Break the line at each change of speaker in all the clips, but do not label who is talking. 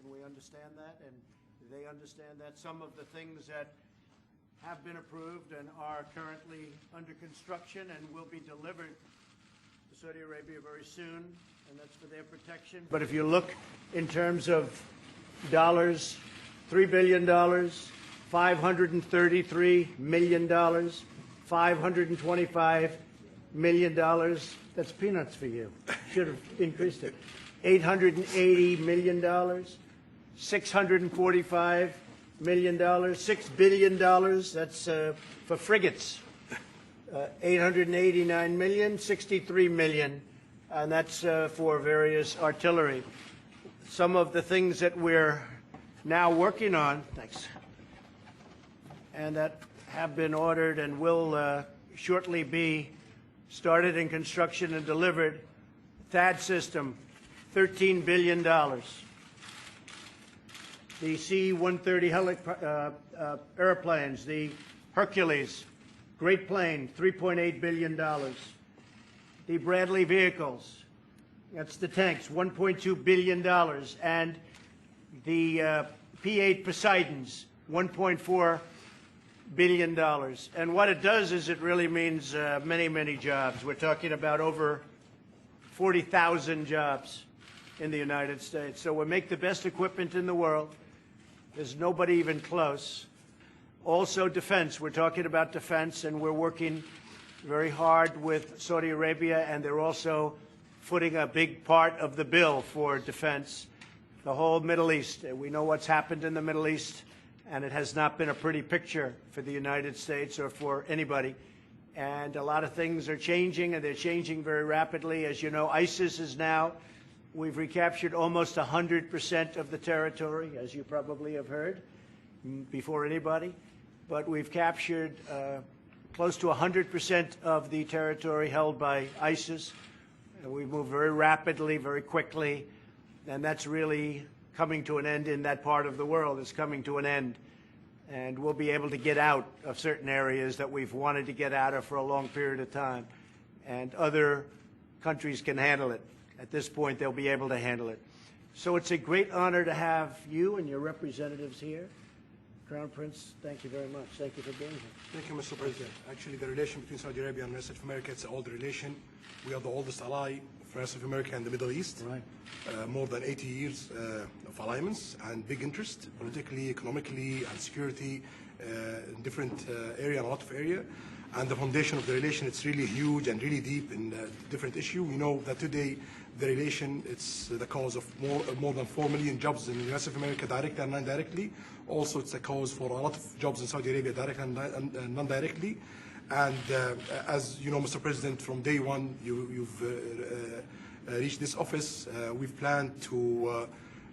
and we understand that, and they understand that. Some of the things that have been approved and are currently under construction and will be delivered to Saudi Arabia very soon, and that's for their protection. But if you look in terms of dollars, $3 billion, $533 million, $525 million, that's peanuts for you. Should have increased it. $880 million, $645 million, $6 billion, that's for frigates. 889 million, 63 million, and that's for various artillery. Some of the things that we're now working on, thanks, and that have been ordered and will shortly be started in construction and delivered. THAAD system, $13 billion. The C-130 airplanes, the Hercules, great plane, $3.8 billion. The Bradley vehicles, that's the tanks, $1.2 billion. And the P-8 Poseidons, $1.4 billion. And what it does is it really means many, many jobs. We're talking about over 40,000 jobs in the United States. So we make the best equipment in the world. There's nobody even close. Also defense. We're talking about defense, and we're working very hard with Saudi Arabia, and they're also footing a big part of the bill for defense. The whole Middle East. We know what's happened in the Middle East, and it has not been a pretty picture for the United States or for anybody. And a lot of things are changing, and they're changing very rapidly. As you know, ISIS is now, we've recaptured almost 100% of the territory, as you probably have heard, before anybody. But we've captured close to 100% of the territory held by ISIS. And we've moved very rapidly, very quickly, and that's really coming to an end in that part of the world. It's coming to an end. And we'll be able to get out of certain areas that we've wanted to get out of for a long period of time. And other countries can handle it. At this point, they'll be able to handle it. So it's a great honor to have you and your representatives here. Crown Prince, thank you very much. Thank you for being here.
Thank you, Mr. President. Actually, the relation between Saudi Arabia and the rest of America, it's an old relation. We are the oldest ally for the rest of America and the Middle East.
Right.
More than 80 years of alliance and big interest, politically, economically, and security in different area, and a lot of area. And the foundation of the relation, it's really huge and really deep in different issue. We know that today the relation, it's the cause of more than 4 million jobs in the US of America, directly and indirectly. Also, it's a cause for a lot of jobs in Saudi Arabia, directly and non-directly. And as you know, Mr. President, from day one, you've reached this office. We've planned to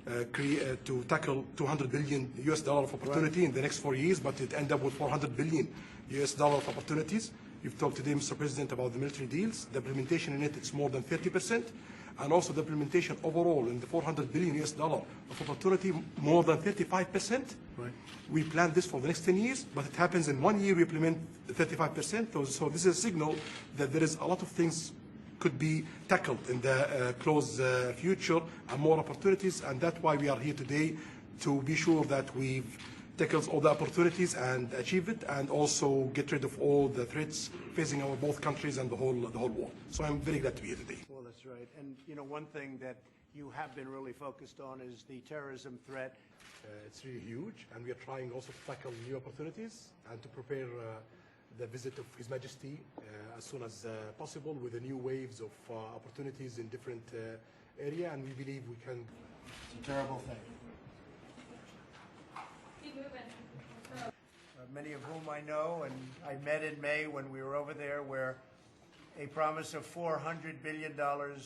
tackle $200 billion US of opportunity in the next 4 years, but it end up with $400 billion US of opportunities. You've talked today, Mr. President, about the military deals. The implementation in it, it's more than 30%. And also the implementation overall in the $400 billion US of opportunity, more than 35%. Right. We planned this for the next 10 years, but it happens in 1 year we implement 35%. So this is a signal that there is a lot of things could be tackled in the close future and more opportunities. And that's why we are here today, to be sure that we've tackles all the opportunities and achieve it, and also get rid of all the threats facing our both countries and the whole world. So I'm very glad to be here today.
Well, that's right. And you know, one thing that you have been really focused on is the terrorism threat.
It's really huge, and we are trying also to tackle new opportunities and to prepare the visit of His Majesty as soon as possible with the new waves of opportunities in different area, and we believe we can.
It's a terrible thing. Many of whom I know, and I met in May when we were over there, where a promise of $400 billion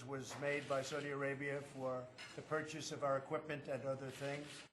was made by Saudi Arabia for the purchase of our equipment and other things.